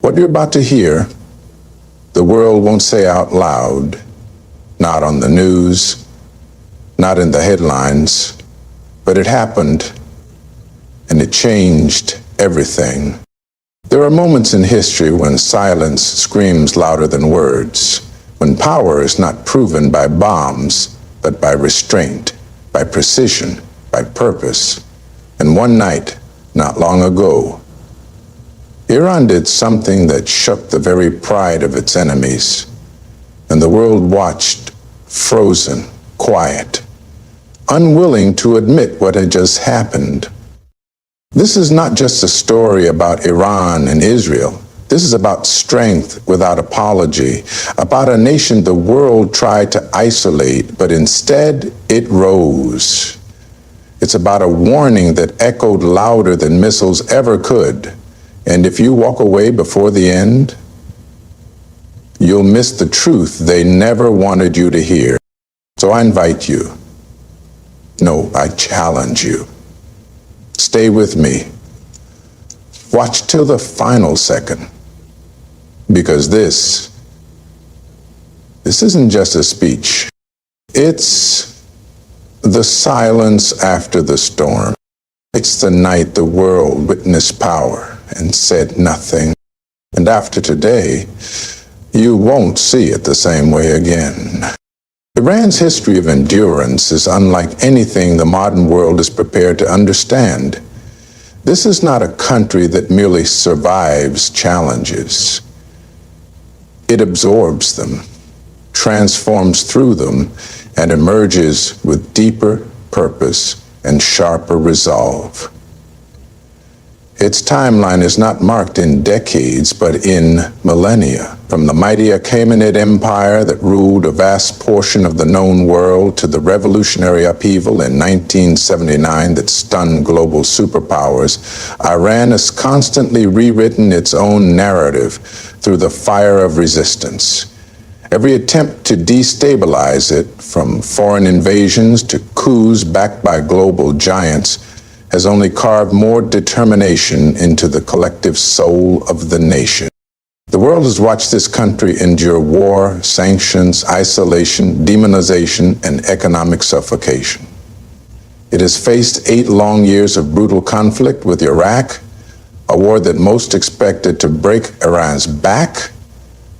What you're about to hear, the world won't say out loud, not on the news, not in the headlines, but it happened, and it changed everything. There are moments in history when silence screams louder than words, when power is not proven by bombs, but by restraint, by precision, by purpose. And one night, not long ago, Iran did something that shook the very pride of its enemies, and the world watched, frozen, quiet, unwilling to admit what had just happened. This is not just a story about Iran and Israel. This is about strength without apology, about a nation the world tried to isolate, but instead it rose. It's about a warning that echoed louder than missiles ever could. And if you walk away before the end, you'll miss the truth they never wanted you to hear. So I invite you. No, I challenge you. Stay with me. Watch till the final second. Because this isn't just a speech. It's the silence after the storm. It's the night the world witnessed power and said nothing. And after today, you won't see it the same way again. Iran's history of endurance is unlike anything the modern world is prepared to understand. This is not a country that merely survives challenges. It absorbs them, transforms through them, and emerges with deeper purpose and sharper resolve. Its timeline is not marked in decades, but in millennia. From the mighty Achaemenid Empire that ruled a vast portion of the known world to the revolutionary upheaval in 1979 that stunned global superpowers, Iran has constantly rewritten its own narrative through the fire of resistance. Every attempt to destabilize it, from foreign invasions to coups backed by global giants, has only carved more determination into the collective soul of the nation. The world has watched this country endure war, sanctions, isolation, demonization, and economic suffocation. It has faced 8 long years of brutal conflict with Iraq, a war that most expected to break Iran's back,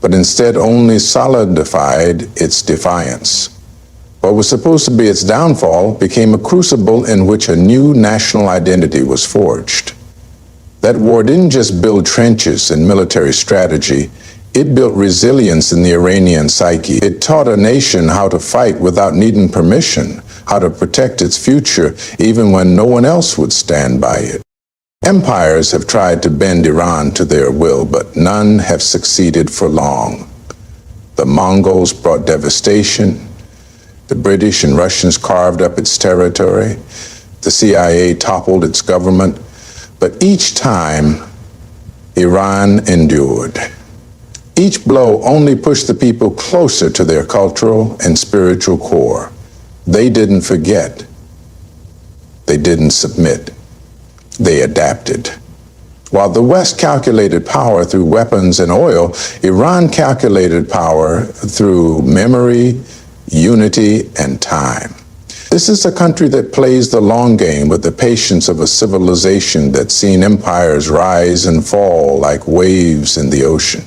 but instead only solidified its defiance. What was supposed to be its downfall became a crucible in which a new national identity was forged. That war didn't just build trenches and military strategy, it built resilience in the Iranian psyche. It taught a nation how to fight without needing permission, how to protect its future even when no one else would stand by it. Empires have tried to bend Iran to their will, but none have succeeded for long. The Mongols brought devastation. The British and Russians carved up its territory. The CIA toppled its government. But each time, Iran endured. Each blow only pushed the people closer to their cultural and spiritual core. They didn't forget. They didn't submit. They adapted. While the West calculated power through weapons and oil, Iran calculated power through memory, unity, and time. This is a country that plays the long game with the patience of a civilization that's seen empires rise and fall like waves in the ocean.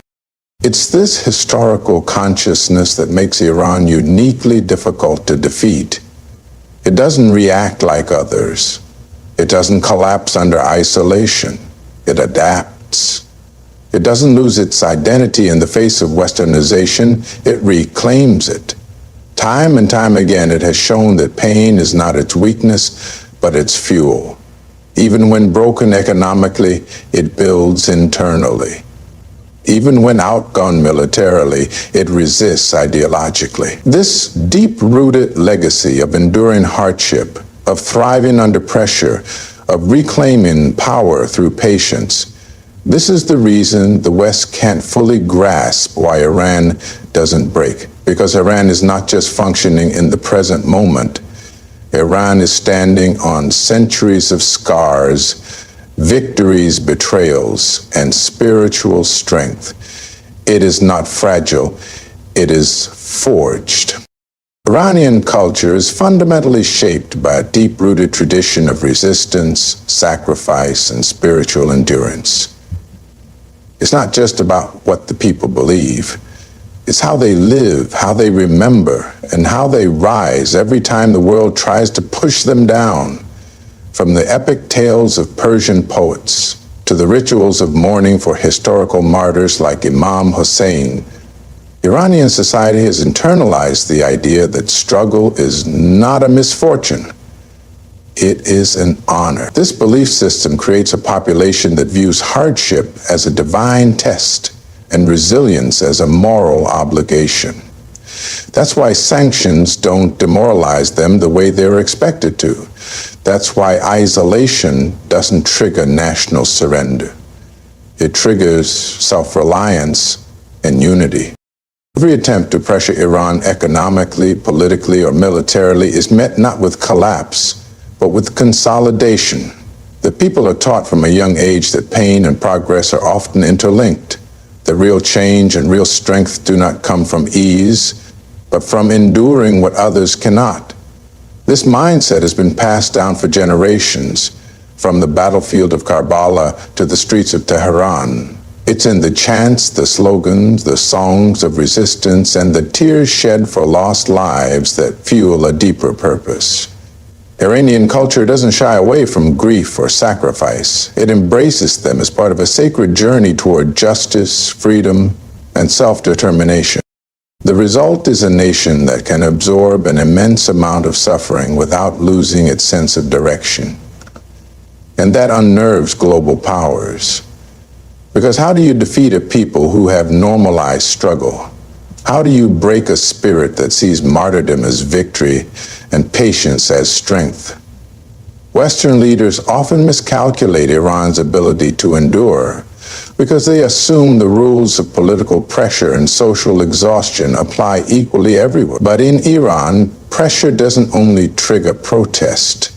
It's this historical consciousness that makes Iran uniquely difficult to defeat. It doesn't react like others. It doesn't collapse under isolation. It adapts. It doesn't lose its identity in the face of westernization. It reclaims it. Time and time again, it has shown that pain is not its weakness, but its fuel. Even when broken economically, it builds internally. Even when outgunned militarily, it resists ideologically. This deep-rooted legacy of enduring hardship, of thriving under pressure, of reclaiming power through patience, this is the reason the West can't fully grasp why Iran doesn't break. Because Iran is not just functioning in the present moment. Iran is standing on centuries of scars victories, betrayals, and spiritual strength. It is not fragile, it is forged. Iranian culture is fundamentally shaped by a deep-rooted tradition of resistance, sacrifice, and spiritual endurance. It's not just about what the people believe. It's how they live, how they remember, and how they rise every time the world tries to push them down. From the epic tales of Persian poets to the rituals of mourning for historical martyrs like Imam Hussein, Iranian society has internalized the idea that struggle is not a misfortune. It is an honor. This belief system creates a population that views hardship as a divine test and resilience as a moral obligation. That's why sanctions don't demoralize them the way they're expected to. That's why isolation doesn't trigger national surrender. It triggers self-reliance and unity. Every attempt to pressure Iran economically, politically, or militarily is met not with collapse, but with consolidation. The people are taught from a young age that pain and progress are often interlinked. The real change and real strength do not come from ease, but from enduring what others cannot. This mindset has been passed down for generations, from the battlefield of Karbala to the streets of Tehran. It's in the chants, the slogans, the songs of resistance, and the tears shed for lost lives that fuel a deeper purpose. Iranian culture doesn't shy away from grief or sacrifice. It embraces them as part of a sacred journey toward justice, freedom, and self-determination. The result is a nation that can absorb an immense amount of suffering without losing its sense of direction. And that unnerves global powers. Because how do you defeat a people who have normalized struggle? How do you break a spirit that sees martyrdom as victory and patience as strength? Western leaders often miscalculate Iran's ability to endure because they assume the rules of political pressure and social exhaustion apply equally everywhere. But in Iran, pressure doesn't only trigger protest.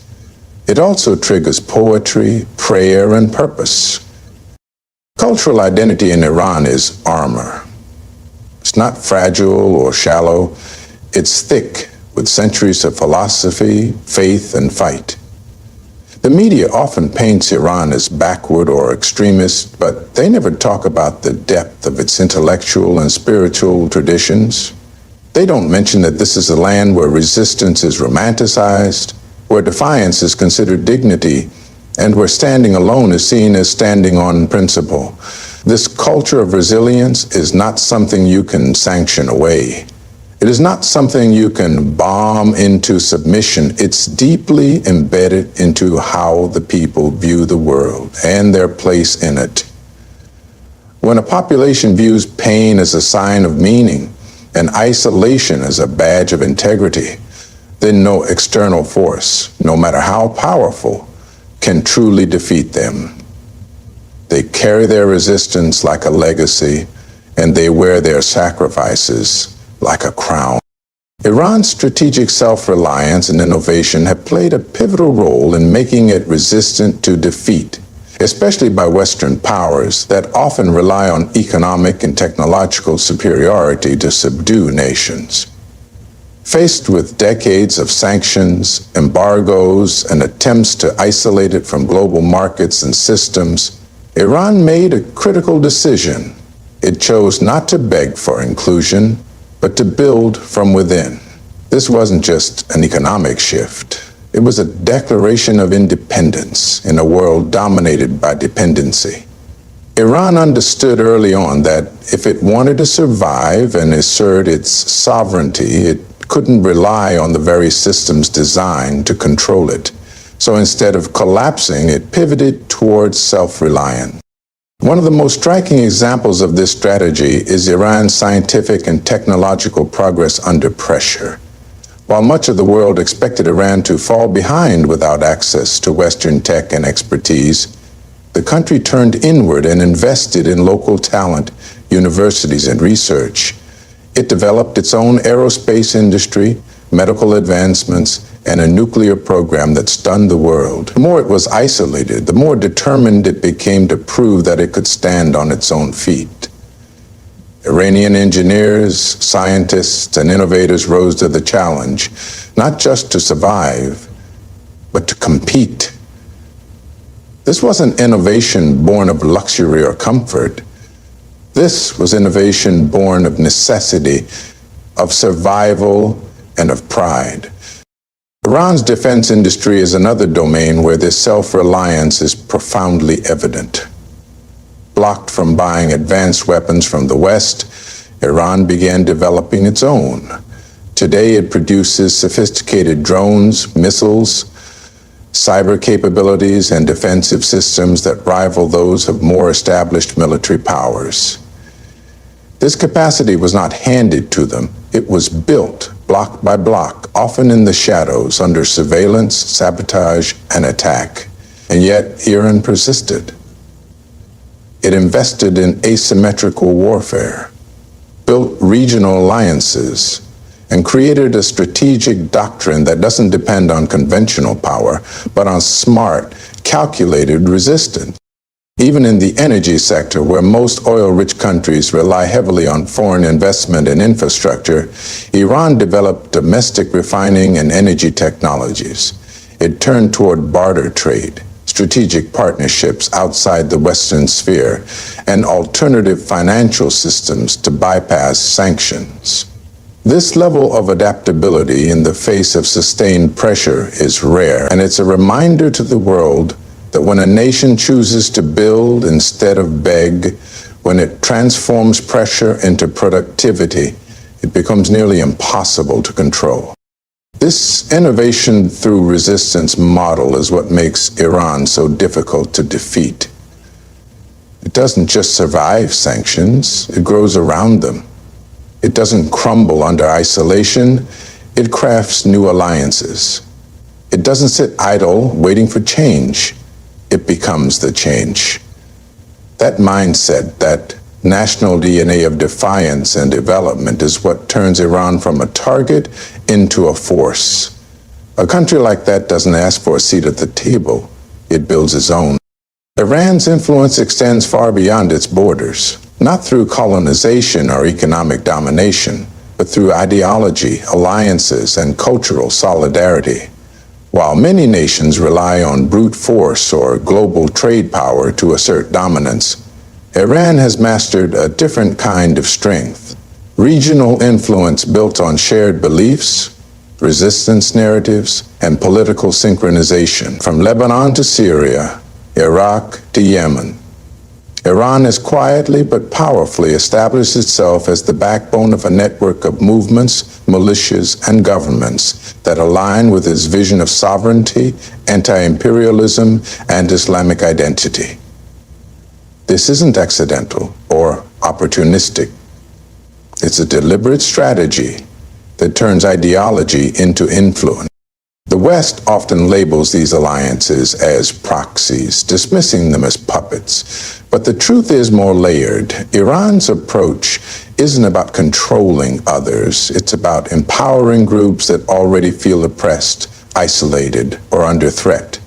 It also triggers poetry, prayer, and purpose. Cultural identity in Iran is armor. It's not fragile or shallow. It's thick with centuries of philosophy, faith, and fight. The media often paints Iran as backward or extremist, but they never talk about the depth of its intellectual and spiritual traditions. They don't mention that this is a land where resistance is romanticized, where defiance is considered dignity, and where standing alone is seen as standing on principle. This culture of resilience is not something you can sanction away. It is not something you can bomb into submission. It's deeply embedded into how the people view the world and their place in it. When a population views pain as a sign of meaning and isolation as a badge of integrity, then no external force, no matter how powerful, can truly defeat them. They carry their resistance like a legacy, and they wear their sacrifices like a crown. Iran's strategic self-reliance and innovation have played a pivotal role in making it resistant to defeat, especially by Western powers that often rely on economic and technological superiority to subdue nations. Faced with decades of sanctions, embargoes, and attempts to isolate it from global markets and systems, Iran made a critical decision. It chose not to beg for inclusion, but to build from within. This wasn't just an economic shift. It was a declaration of independence in a world dominated by dependency. Iran understood early on that if it wanted to survive and assert its sovereignty, it couldn't rely on the very systems designed to control it. So instead of collapsing, it pivoted towards self-reliance. One of the most striking examples of this strategy is Iran's scientific and technological progress under pressure. While much of the world expected Iran to fall behind without access to Western tech and expertise, the country turned inward and invested in local talent, universities, and research. It developed its own aerospace industry, medical advancements, and a nuclear program that stunned the world. The more it was isolated, the more determined it became to prove that it could stand on its own feet. Iranian engineers, scientists, and innovators rose to the challenge, not just to survive, but to compete. This wasn't innovation born of luxury or comfort. This was innovation born of necessity, of survival, and of pride. Iran's defense industry is another domain where this self-reliance is profoundly evident. Blocked from buying advanced weapons from the West, Iran began developing its own. Today it produces sophisticated drones, missiles, cyber capabilities, and defensive systems that rival those of more established military powers. This capacity was not handed to them. It was built block by block, often in the shadows, under surveillance, sabotage, and attack. And yet Iran persisted. It invested in asymmetrical warfare, built regional alliances, and created a strategic doctrine that doesn't depend on conventional power, but on smart, calculated resistance. Even in the energy sector, where most oil-rich countries rely heavily on foreign investment and infrastructure, Iran developed domestic refining and energy technologies. It turned toward barter trade, strategic partnerships outside the Western sphere, and alternative financial systems to bypass sanctions. This level of adaptability in the face of sustained pressure is rare, and it's a reminder to the world that when a nation chooses to build instead of beg, when it transforms pressure into productivity, it becomes nearly impossible to control. This innovation through resistance model is what makes Iran so difficult to defeat. It doesn't just survive sanctions, it grows around them. It doesn't crumble under isolation, it crafts new alliances. It doesn't sit idle waiting for change. It becomes the change. That mindset, that national DNA of defiance and development is what turns Iran from a target into a force. A country like that doesn't ask for a seat at the table. It builds its own. Iran's influence extends far beyond its borders, not through colonization or economic domination, but through ideology, alliances, and cultural solidarity. While many nations rely on brute force or global trade power to assert dominance, Iran has mastered a different kind of strength. Regional influence built on shared beliefs, resistance narratives, and political synchronization. From Lebanon to Syria, Iraq to Yemen, Iran has quietly but powerfully established itself as the backbone of a network of movements, militias, and governments that align with its vision of sovereignty, anti-imperialism, and Islamic identity. This isn't accidental or opportunistic. It's a deliberate strategy that turns ideology into influence. The West often labels these alliances as proxies, dismissing them as puppets. But the truth is more layered. Iran's approach isn't about controlling others. It's about empowering groups that already feel oppressed, isolated, or under threat.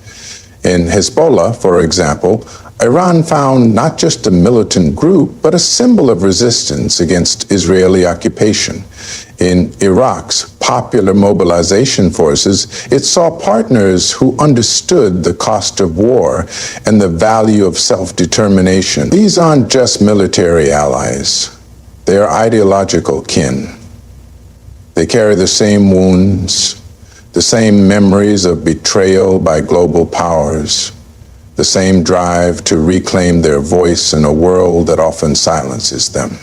In Hezbollah, for example, Iran found not just a militant group, but a symbol of resistance against Israeli occupation. In Iraq's popular mobilization forces, it saw partners who understood the cost of war and the value of self-determination. These aren't just military allies. They are ideological kin. They carry the same wounds, the same memories of betrayal by global powers, the same drive to reclaim their voice in a world that often silences them.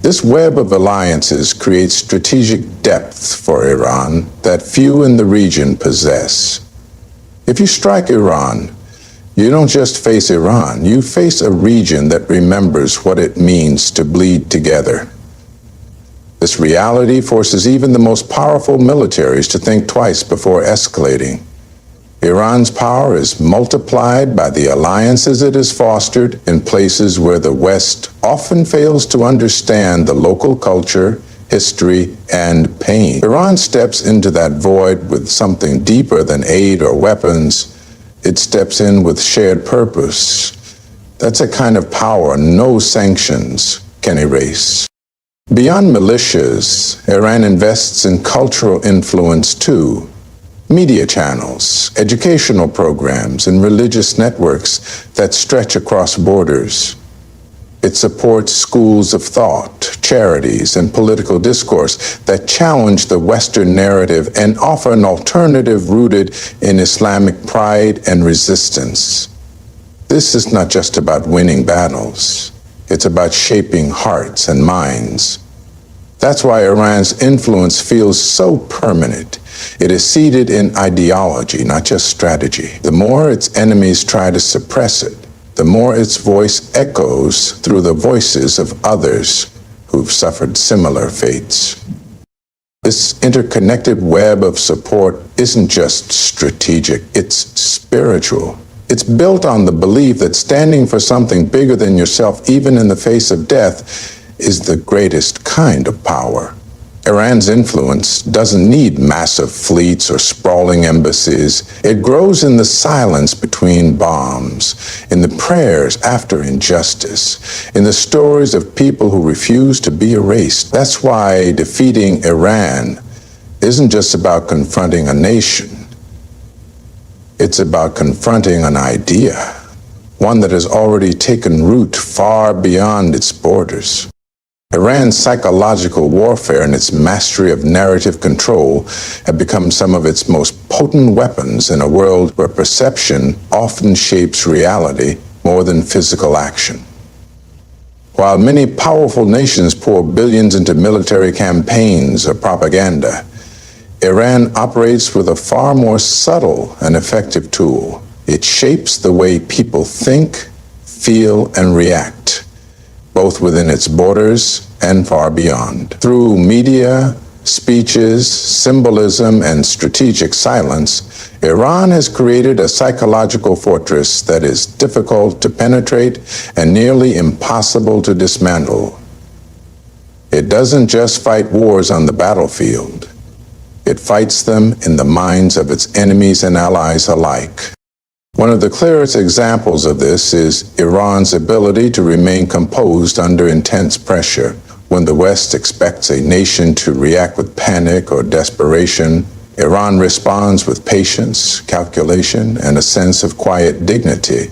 This web of alliances creates strategic depth for Iran that few in the region possess. If you strike Iran, you don't just face Iran, you face a region that remembers what it means to bleed together. This reality forces even the most powerful militaries to think twice before escalating. Iran's power is multiplied by the alliances it has fostered in places where the West often fails to understand the local culture, history, and pain. Iran steps into that void with something deeper than aid or weapons. It steps in with shared purpose. That's a kind of power no sanctions can erase. Beyond militias, Iran invests in cultural influence too. Media channels, educational programs, and religious networks that stretch across borders. It supports schools of thought, charities, and political discourse that challenge the Western narrative and offer an alternative rooted in Islamic pride and resistance. This is not just about winning battles. It's about shaping hearts and minds. That's why Iran's influence feels so permanent. It is seated in ideology, not just strategy. The more its enemies try to suppress it, the more its voice echoes through the voices of others who've suffered similar fates. This interconnected web of support isn't just strategic, it's spiritual. It's built on the belief that standing for something bigger than yourself, even in the face of death, is the greatest kind of power. Iran's influence doesn't need massive fleets or sprawling embassies. It grows in the silence between bombs, in the prayers after injustice, in the stories of people who refuse to be erased. That's why defeating Iran isn't just about confronting a nation. It's about confronting an idea, one that has already taken root far beyond its borders. Iran's psychological warfare and its mastery of narrative control have become some of its most potent weapons in a world where perception often shapes reality more than physical action. While many powerful nations pour billions into military campaigns or propaganda, Iran operates with a far more subtle and effective tool. It shapes the way people think, feel, and react, both within its borders and far beyond. Through media, speeches, symbolism, and strategic silence, Iran has created a psychological fortress that is difficult to penetrate and nearly impossible to dismantle. It doesn't just fight wars on the battlefield. It fights them in the minds of its enemies and allies alike. One of the clearest examples of this is Iran's ability to remain composed under intense pressure. When the West expects a nation to react with panic or desperation, Iran responds with patience, calculation, and a sense of quiet dignity.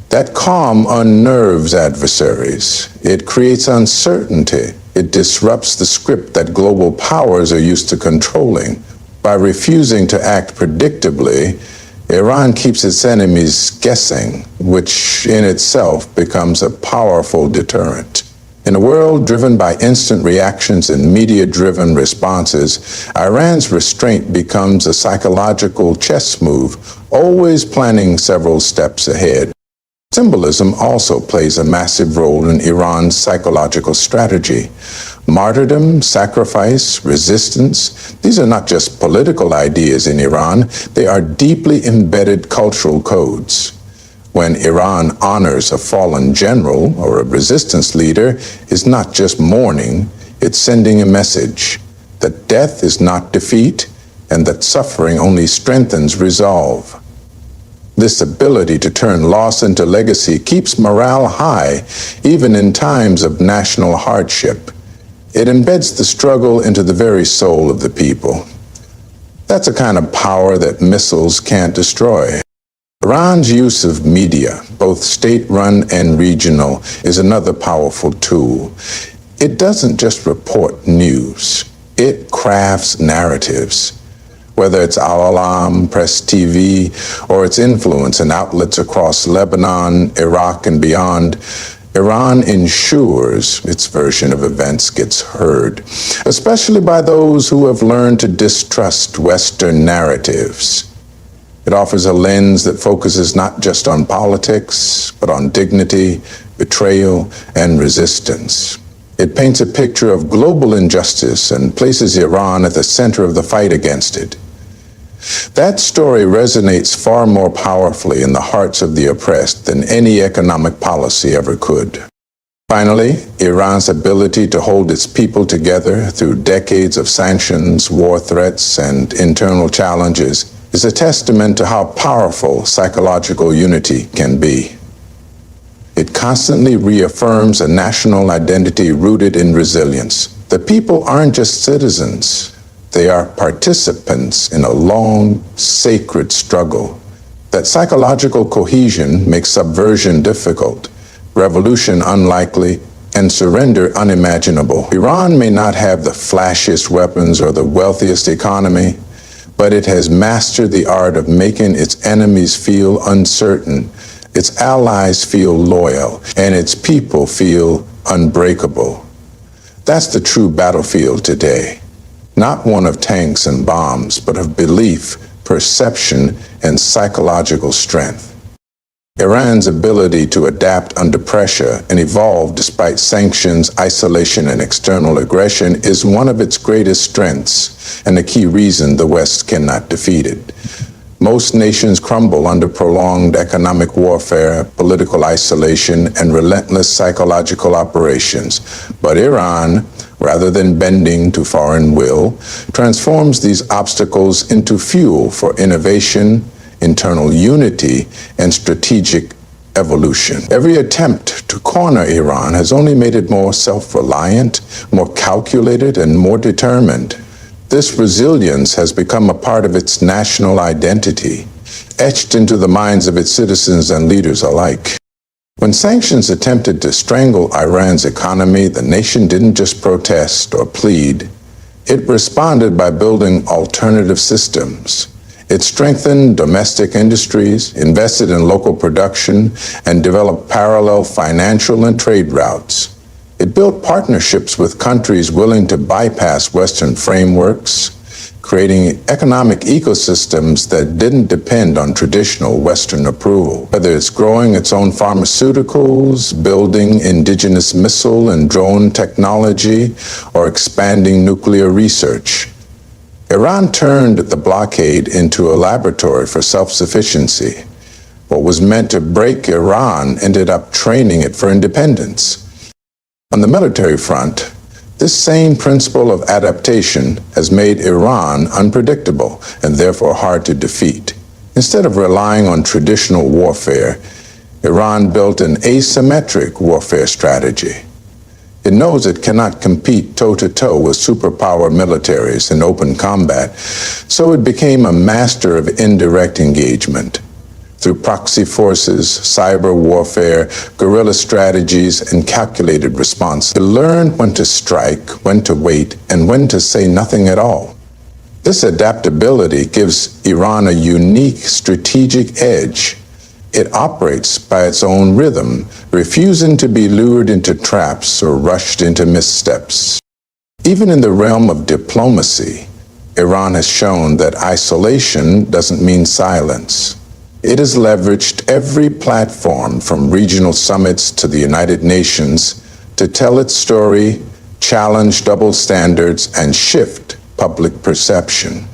That calm unnerves adversaries. It creates uncertainty. It disrupts the script that global powers are used to controlling. By refusing to act predictably, Iran keeps its enemies guessing, which in itself becomes a powerful deterrent. In a world driven by instant reactions and media-driven responses, Iran's restraint becomes a psychological chess move, always planning several steps ahead. Symbolism also plays a massive role in Iran's psychological strategy. Martyrdom, sacrifice, resistance, these are not just political ideas in Iran, they are deeply embedded cultural codes. When Iran honors a fallen general or a resistance leader, it's not just mourning, it's sending a message that death is not defeat and that suffering only strengthens resolve. This ability to turn loss into legacy keeps morale high, even in times of national hardship. It embeds the struggle into the very soul of the people. That's a kind of power that missiles can't destroy. Iran's use of media, both state-run and regional, is another powerful tool. It doesn't just report news. It crafts narratives. Whether it's Al-Alam, Press TV, or its influence in outlets across Lebanon, Iraq, and beyond, Iran ensures its version of events gets heard, especially by those who have learned to distrust Western narratives. It offers a lens that focuses not just on politics, but on dignity, betrayal, and resistance. It paints a picture of global injustice and places Iran at the center of the fight against it. That story resonates far more powerfully in the hearts of the oppressed than any economic policy ever could. Finally, Iran's ability to hold its people together through decades of sanctions, war threats, and internal challenges is a testament to how powerful psychological unity can be. It constantly reaffirms a national identity rooted in resilience. The people aren't just citizens, they are participants in a long, sacred struggle. That psychological cohesion makes subversion difficult, revolution unlikely, and surrender unimaginable. Iran may not have the flashiest weapons or the wealthiest economy, but it has mastered the art of making its enemies feel uncertain, its allies feel loyal, and its people feel unbreakable. That's the true battlefield today. Not one of tanks and bombs, but of belief, perception, and psychological strength. Iran's ability to adapt under pressure and evolve despite sanctions, isolation, and external aggression is one of its greatest strengths, and a key reason the West cannot defeat it. Most nations crumble under prolonged economic warfare, political isolation, and relentless psychological operations. But Iran, rather than bending to foreign will, transforms these obstacles into fuel for innovation, internal unity, and strategic evolution. Every attempt to corner Iran has only made it more self-reliant, more calculated, and more determined. This resilience has become a part of its national identity, etched into the minds of its citizens and leaders alike. When sanctions attempted to strangle Iran's economy, the nation didn't just protest or plead. It responded by building alternative systems. It strengthened domestic industries, invested in local production, and developed parallel financial and trade routes. It built partnerships with countries willing to bypass Western frameworks, creating economic ecosystems that didn't depend on traditional Western approval. Whether it's growing its own pharmaceuticals, building indigenous missile and drone technology, or expanding nuclear research, Iran turned the blockade into a laboratory for self-sufficiency. What was meant to break Iran ended up training it for independence. On the military front, this same principle of adaptation has made Iran unpredictable and therefore hard to defeat. Instead of relying on traditional warfare, Iran built an asymmetric warfare strategy. It knows it cannot compete toe-to-toe with superpower militaries in open combat, so it became a master of indirect engagement. Through proxy forces, cyber warfare, guerrilla strategies, and calculated response, it learned when to strike, when to wait, and when to say nothing at all. This adaptability gives Iran a unique strategic edge. It operates by its own rhythm, refusing to be lured into traps or rushed into missteps. Even in the realm of diplomacy, Iran has shown that isolation doesn't mean silence. It has leveraged every platform from regional summits to the United Nations to tell its story, challenge double standards, and shift public perception.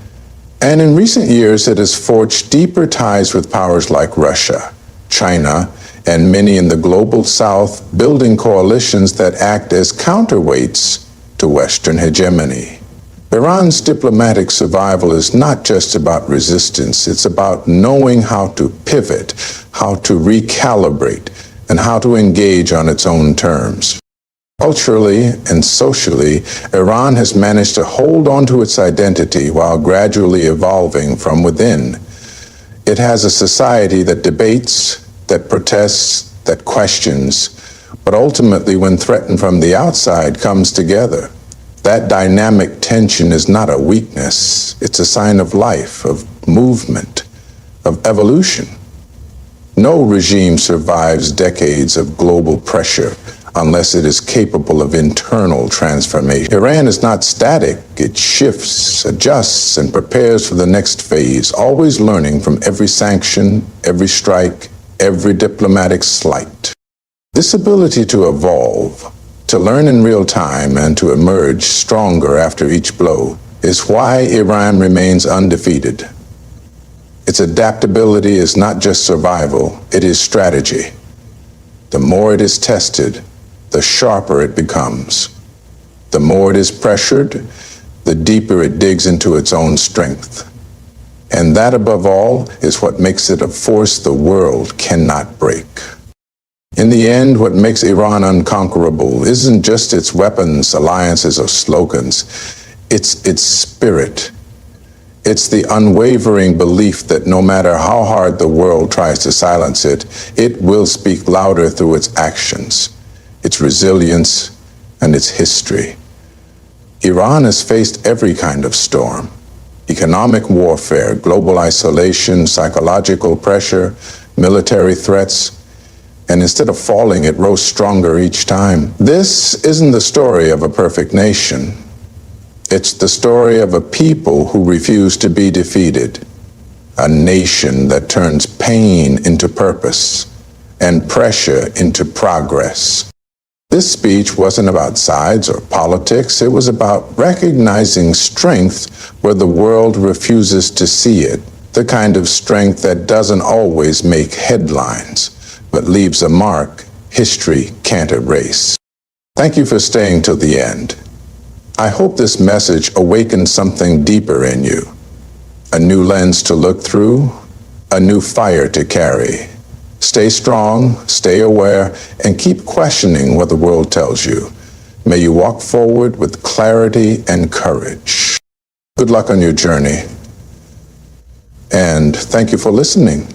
And in recent years, it has forged deeper ties with powers like Russia, China, and many in the global South, building coalitions that act as counterweights to Western hegemony. Iran's diplomatic survival is not just about resistance, it's about knowing how to pivot, how to recalibrate, and how to engage on its own terms. Culturally and socially, Iran has managed to hold on to its identity while gradually evolving from within. It has a society that debates, that protests, that questions, but ultimately, when threatened from the outside, comes together. That dynamic tension is not a weakness. It's a sign of life, of movement, of evolution. No regime survives decades of global pressure unless it is capable of internal transformation. Iran is not static. It shifts, adjusts, and prepares for the next phase, always learning from every sanction, every strike, every diplomatic slight. This ability to evolve, to learn in real time, and to emerge stronger after each blow is why Iran remains undefeated. Its adaptability is not just survival, it is strategy. The more it is tested, the sharper it becomes. The more it is pressured, the deeper it digs into its own strength. And that, above all, is what makes it a force the world cannot break. In the end, what makes Iran unconquerable isn't just its weapons, alliances, or slogans. It's its spirit. It's the unwavering belief that no matter how hard the world tries to silence it, it will speak louder through its actions, its resilience, and its history. Iran has faced every kind of storm: economic warfare, global isolation, psychological pressure, military threats. And instead of falling, it rose stronger each time. This isn't the story of a perfect nation. It's the story of a people who refuse to be defeated. A nation that turns pain into purpose and pressure into progress. This speech wasn't about sides or politics. It was about recognizing strength where the world refuses to see it. The kind of strength that doesn't always make headlines, but leaves a mark history can't erase. Thank you for staying till the end. I hope this message awakens something deeper in you. A new lens to look through, a new fire to carry. Stay strong, stay aware, and keep questioning what the world tells you. May you walk forward with clarity and courage. Good luck on your journey. And thank you for listening.